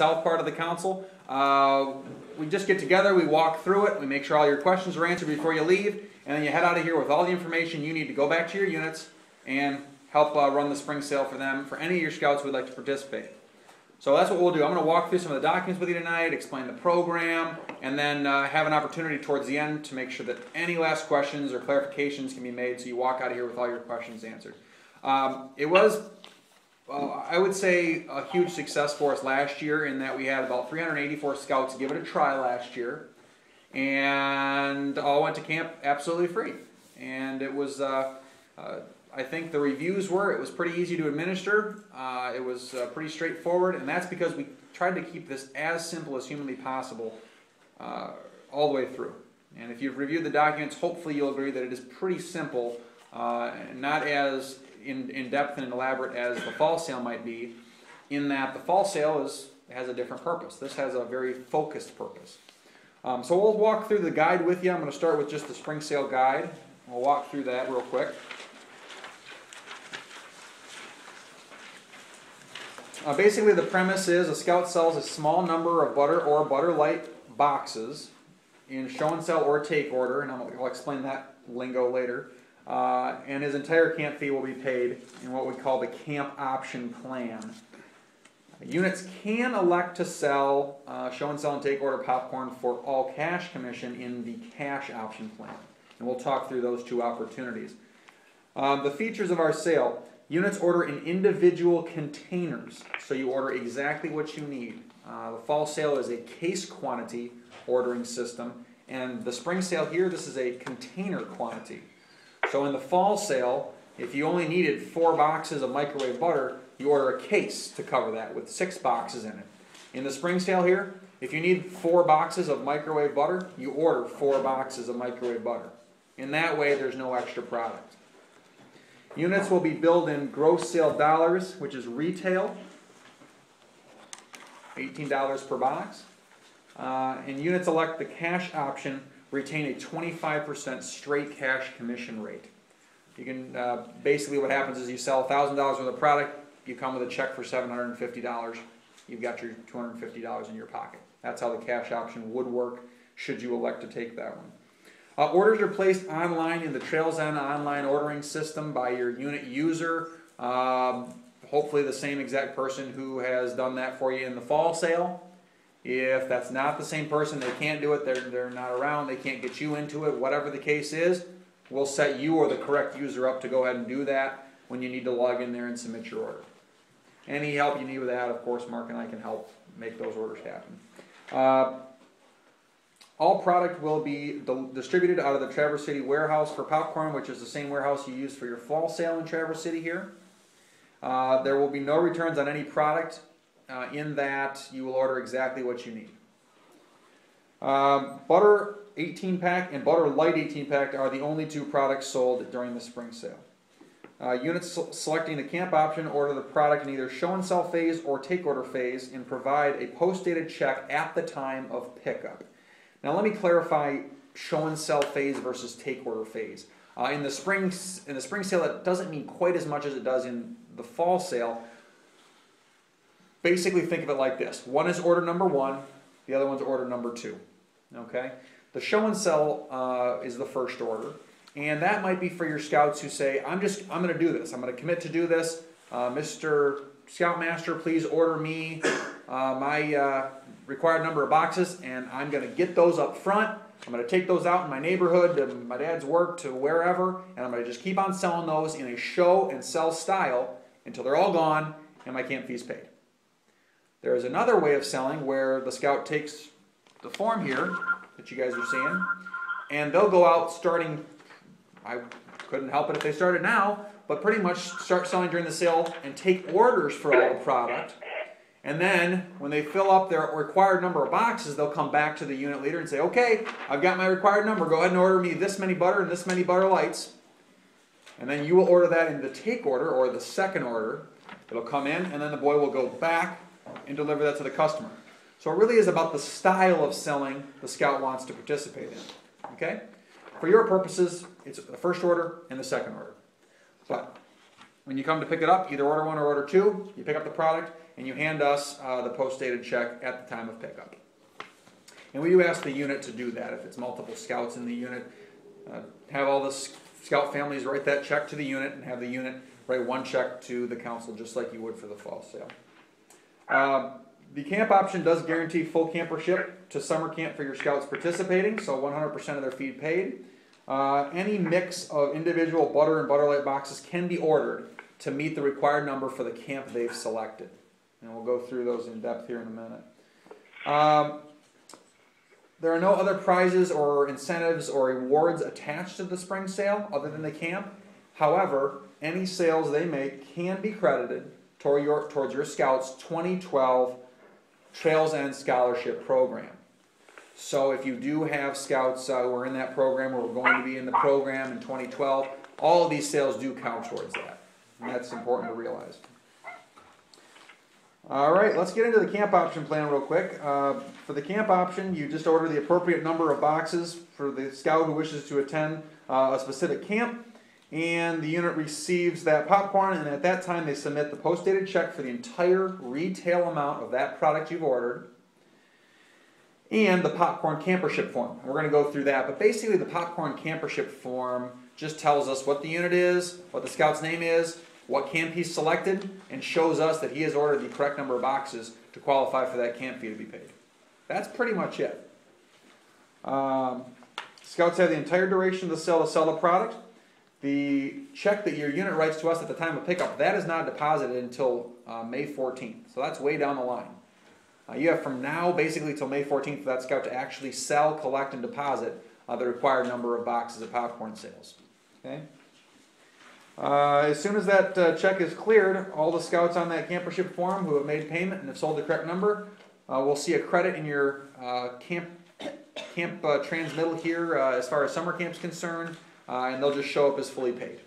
south part of the council. We just get together, we walk through it, we make sure all your questions are answered before you leave, and then you head out of here with all the information you need to go back to your units and help run the spring sale for them, for any of your scouts who would like to participate. So that's what we'll do. I'm going to walk through some of the documents with you tonight, explain the program, and then have an opportunity towards the end to make sure that any last questions or clarifications can be made so you walk out of here with all your questions answered. It was, I would say, a huge success for us last year in that we had about 384 scouts give it a try last year, and all went to camp absolutely free. And it was, I think the reviews were, it was pretty easy to administer, it was pretty straightforward, and that's because we tried to keep this as simple as humanly possible all the way through. And if you've reviewed the documents, hopefully you'll agree that it is pretty simple, not as in depth and elaborate as the fall sale might be, in that the fall sale has a different purpose. This has a very focused purpose. So we'll walk through the guide with you. I'm going to start with just the spring sale guide. We'll walk through that real quick. Basically the premise is a scout sells a small number of butter or butter light boxes in show and sell or take order, and I'll explain that lingo later, and his entire camp fee will be paid in what we call the camp option plan. Units can elect to sell show and sell and take order popcorn for all cash commission in the cash option plan, and we'll talk through those two opportunities. The features of our sale. Units order in individual containers, so you order exactly what you need. The fall sale is a case quantity ordering system, and the spring sale here, this is a container quantity. So in the fall sale, if you only needed 4 boxes of microwave butter, you order a case to cover that with 6 boxes in it. In the spring sale here, if you need 4 boxes of microwave butter, you order 4 boxes of microwave butter. In that way, there's no extra product. Units will be billed in gross sale dollars, which is retail, $18 per box. And units elect the cash option, retain a 25% straight cash commission rate. You can, basically what happens is you sell $1,000 worth of product, you come with a check for $750, you've got your $250 in your pocket. That's how the cash option would work, should you elect to take that one. Orders are placed online in the Trails End online ordering system by your unit user. Hopefully the same exact person who has done that for you in the fall sale. If that's not the same person, they can't do it, they're not around, they can't get you into it, whatever the case is, we'll set you or the correct user up to go ahead and do that when you need to log in there and submit your order. Any help you need with that, of course, Mark and I can help make those orders happen. All product will be distributed out of the Traverse City warehouse for popcorn, which is the same warehouse you use for your fall sale in Traverse City here. There will be no returns on any product in that you will order exactly what you need. Butter 18-pack and Butter Light 18-pack are the only 2 products sold during the spring sale. Units selecting the camp option order the product in either show and sell phase or take order phase and provide a post-dated check at the time of pickup. Now let me clarify show and sell phase versus take order phase. In the spring sale, it doesn't mean quite as much as it does in the fall sale. Basically think of it like this. One is order number 1, the other one's order number 2. Okay? The show and sell is the first order, and that might be for your scouts who say, I'm going to do this. I'm going to commit to do this. Mr. Scoutmaster, please order me my required number of boxes, and I'm going to get those up front. I'm going to take those out in my neighborhood to my dad's work to wherever, and I'm going to just keep on selling those in a show and sell style until they're all gone and my camp fee's paid. There is another way of selling where the scout takes the form here that you guys are seeing, and they'll go out starting, I couldn't help it if they started now, but pretty much start selling during the sale and take orders for all the product. And then, when they fill up their required number of boxes, they'll come back to the unit leader and say, okay, I've got my required number. Go ahead and order me this many butter and this many butter lights. And then you will order that in the take order or the second order. It'll come in, and then the boy will go back and deliver that to the customer. So it really is about the style of selling the scout wants to participate in. Okay? For your purposes, it's the first order and the second order. But when you come to pick it up, either order one or order two, you pick up the product and you hand us the post-dated check at the time of pickup. And we do ask the unit to do that if it's multiple scouts in the unit. Have all the scout families write that check to the unit and have the unit write one check to the council just like you would for the fall sale. The camp option does guarantee full campership to summer camp for your scouts participating, so 100% of their fee paid. Any mix of individual butter and Butter Light boxes can be ordered to meet the required number for the camp they've selected. And we'll go through those in depth here in a minute. There are no other prizes or incentives or rewards attached to the spring sale other than the camp. However, any sales they make can be credited towards your Scouts 2012 Trails End Scholarship Program. So if you do have Scouts who are in that program or are going to be in the program in 2012, all of these sales do count towards that. And that's important to realize. All right, let's get into the camp option plan real quick. For the camp option, you just order the appropriate number of boxes for the scout who wishes to attend a specific camp, and the unit receives that popcorn, and at that time they submit the post-dated check for the entire retail amount of that product you've ordered, and the popcorn campership form. We're going to go through that, but basically the popcorn campership form just tells us what the unit is, what the scout's name is, what camp he's selected, and shows us that he has ordered the correct number of boxes to qualify for that camp fee to be paid. That's pretty much it. Scouts have the entire duration of the sale to sell the product. The check that your unit writes to us at the time of pickup, that is not deposited until May 14th. So that's way down the line. You have from now basically till May 14th for that scout to actually sell, collect, and deposit the required number of boxes of popcorn sales. Okay? As soon as that check is cleared, all the scouts on that campership form who have made payment and have sold the correct number will see a credit in your camp transmittal here as far as summer camp's concerned, and they'll just show up as fully paid.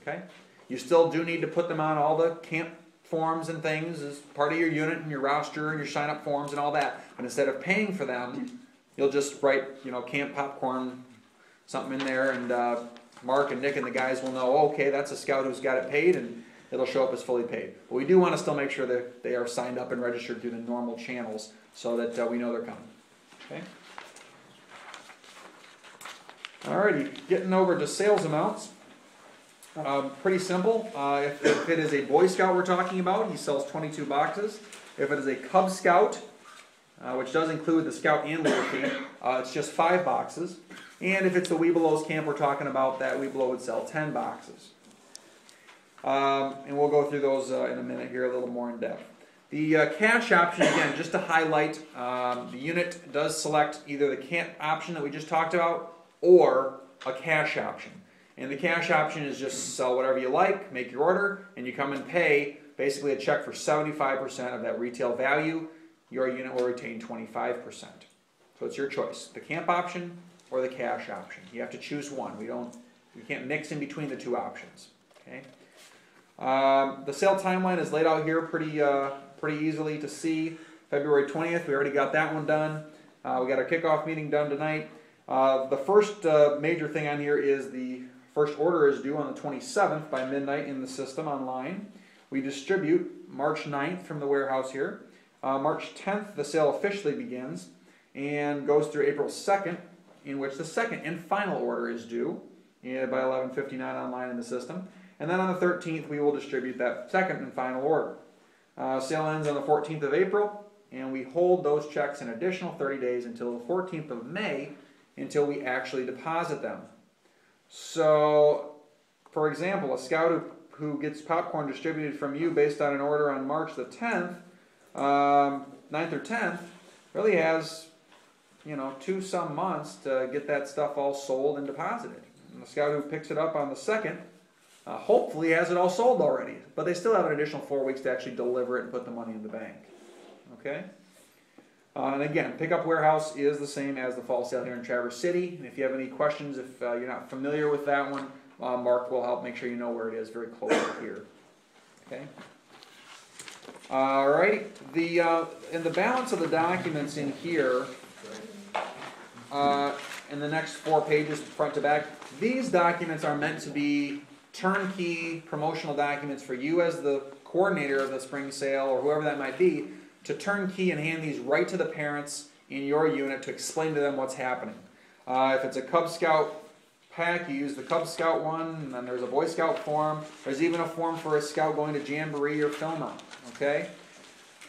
Okay? You still do need to put them on all the camp forms and things as part of your unit and your roster and your sign-up forms and all that. But instead of paying for them, you'll just write, camp popcorn, something in there, and Mark and Nick and the guys will know, okay, that's a scout who's got it paid, and it'll show up as fully paid. But we do want to still make sure that they are signed up and registered through the normal channels so that we know they're coming. Okay? Alrighty, getting over to sales amounts. Pretty simple. If it is a Boy Scout we're talking about, he sells 22 boxes. If it is a Cub Scout, which does include the Scout and Leader fee, it's just 5 boxes. And if it's the Webelos camp we're talking about, that Webelo would sell 10 boxes. And we'll go through those in a minute here a little more in depth. The cash option, again, just to highlight, the unit does select either the camp option that we just talked about or a cash option. And the cash option is just sell whatever you like, make your order, and you come and pay basically a check for 75% of that retail value. Your unit will retain 25%. So it's your choice, the camp option or the cash option. You have to choose one. You can't mix in between the two options. Okay. The sale timeline is laid out here pretty easily to see. February 20th, we already got that one done. We got our kickoff meeting done tonight. The first major thing on here is the first order is due on the 27th by midnight in the system online. We distribute March 9th from the warehouse here. March 10th, the sale officially begins and goes through April 2nd, in which the second and final order is due by 11:59 online in the system. And then on the 13th, we will distribute that second and final order. Sale ends on the 14th of April, and we hold those checks an additional 30 days until the 14th of May until we actually deposit them. So, for example, a scout who gets popcorn distributed from you based on an order on March the 10th, 9th or 10th, really has 2-some months to get that stuff all sold and deposited. And the scout who picks it up on the 2nd hopefully has it all sold already, but they still have an additional 4 weeks to actually deliver it and put the money in the bank. Okay? And again, pickup warehouse is the same as the fall sale here in Traverse City. And if you have any questions, if you're not familiar with that one, Mark will help make sure you know where it is very close to here. Okay? All right. In the balance of the documents in here, in the next 4 pages, front to back, these documents are meant to be turnkey promotional documents for you as the coordinator of the spring sale, or whoever that might be, to turnkey and hand these right to the parents in your unit to explain to them what's happening. If it's a Cub Scout pack, you use the Cub Scout one, and then there's a Boy Scout form. There's even a form for a Scout going to Jamboree or Filmer, okay?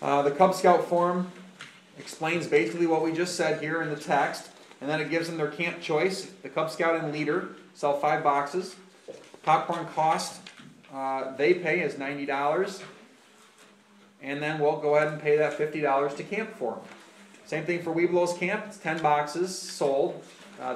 The Cub Scout form explains basically what we just said here in the text, and then it gives them their camp choice. The Cub Scout and Leader sell 5 boxes. Popcorn cost they pay is $90, and then we'll go ahead and pay that $50 to camp for them. Same thing for Webelos Camp. It's 10 boxes sold.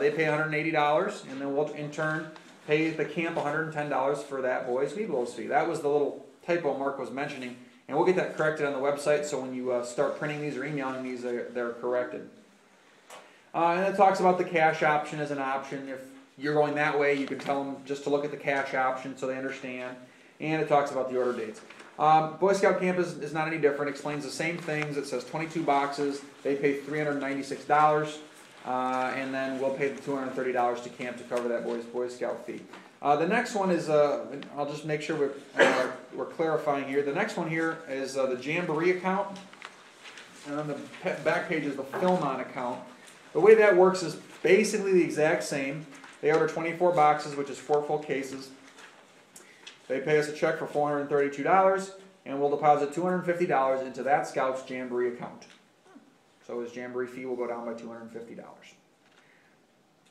They pay $180, and then we'll in turn pay the camp $110 for that boy's Webelos fee. That was the little typo Mark was mentioning, and we'll get that corrected on the website, so when you start printing these or emailing these, they're corrected. And it talks about the cash option as an option. If you're going that way, you can tell them just to look at the cash option so they understand. And it talks about the order dates. Boy Scout Camp is not any different. Explains the same things. It says 22 boxes. They pay $396. And then we'll pay the $230 to camp to cover that Boy Scout fee. The next one is, I'll just make sure we're clarifying here. The next one here is the Jamboree account. And on the back page is the Philmon account. The way that works is basically the exact same. They order 24 boxes, which is 4 full cases. They pay us a check for $432, and we'll deposit $250 into that Scouts Jamboree account. So his Jamboree fee will go down by $250.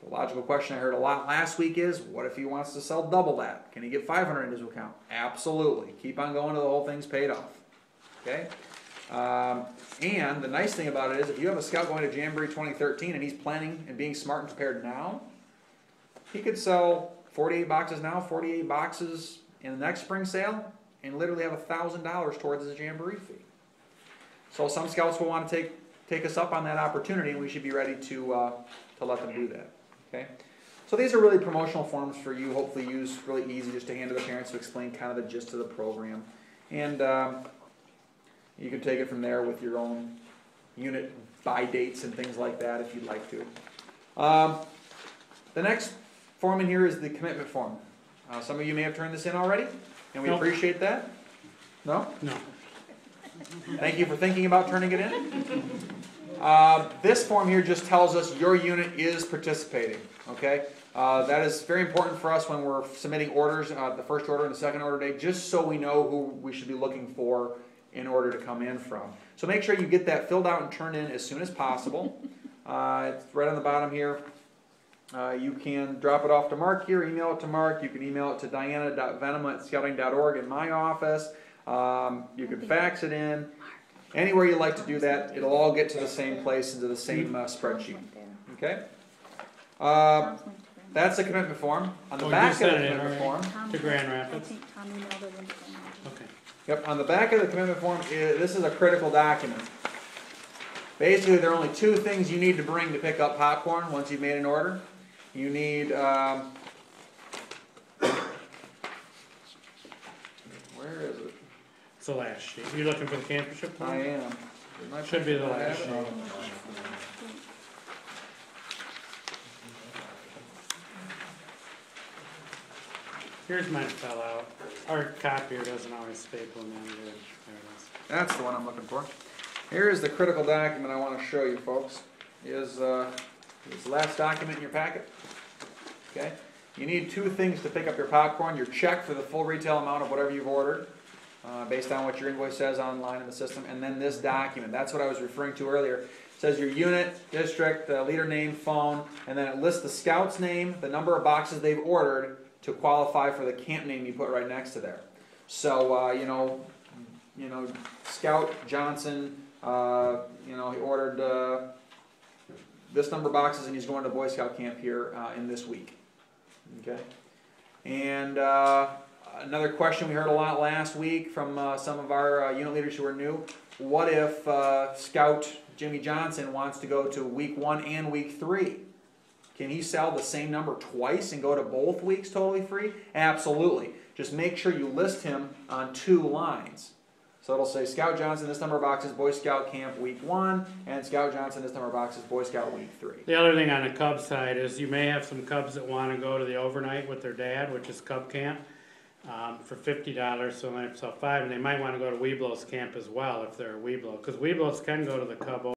The logical question I heard a lot last week is, what if he wants to sell double that? Can he get $500 into his account? Absolutely. Keep on going till the whole thing's paid off. Okay? And the nice thing about it is, if you have a Scout going to Jamboree 2013 and he's planning and being smart and prepared now, he could sell 48 boxes now, 48 boxes in the next spring sale, and literally have $1,000 towards his Jamboree fee. So some Scouts will want to take us up on that opportunity, and we should be ready to let them do that. Okay? So these are really promotional forms for you, hopefully used really easy just to hand to the parents to explain kind of the gist of the program. And you can take it from there with your own unit buy dates and things like that if you'd like to. The next form in here is the commitment form. Some of you may have turned this in already, and we appreciate that. No? No. Thank you for thinking about turning it in. This form here just tells us your unit is participating. Okay? That is very important for us when we're submitting orders, the first order and the second order date, just so we know who we should be looking for in order to come in from. So make sure you get that filled out and turned in as soon as possible. It's right on the bottom here. You can drop it off to Mark here, email it to Mark. You can email it to diana.venema@scouting.org in my office. You can fax it in. Anywhere you like to do that, it'll all get to the same place, into the same spreadsheet. Okay? That's the commitment form. On the back of the commitment form, To Grand Rapids. Okay. yep, on the back of the commitment form, this is a critical document. Basically, there are only 2 things you need to bring to pick up popcorn once you've made an order. You need, where is it? It's the last sheet. You looking for the campership I one? am. Should be the last sheet. Here's mine fell out. Our copier doesn't always staple them in. There it is. That's the one I'm looking for. Here is the critical document I want to show you, folks. Is the last document in your packet. Okay? You need 2 things to pick up your popcorn: your check for the full retail amount of whatever you've ordered, based on what your invoice says online in the system, and then this document. That's what I was referring to earlier. It says your unit, district, leader name, phone, and then it lists the Scout's name, the number of boxes they've ordered to qualify for the camp name you put right next to there. So you know, Scout Johnson, he ordered this number of boxes, and he's going to Boy Scout camp here in this week. Okay, and another question we heard a lot last week from some of our unit leaders who are new: what if Scout Jimmy Johnson wants to go to week 1 and week 3? Can he sell the same number twice and go to both weeks totally free? Absolutely. Just make sure you list him on 2 lines. So it'll say Scout Johnson, this number of boxes, Boy Scout Camp week 1, and Scout Johnson, this number of boxes, Boy Scout week 3. The other thing on the Cub side is you may have some Cubs that want to go to the overnight with their dad, which is Cub Camp. for $50, so they have to sell 5, and they might wanna go to Weeblo's camp as well if they're a Weeblo, cause Weeblos can go to the Cub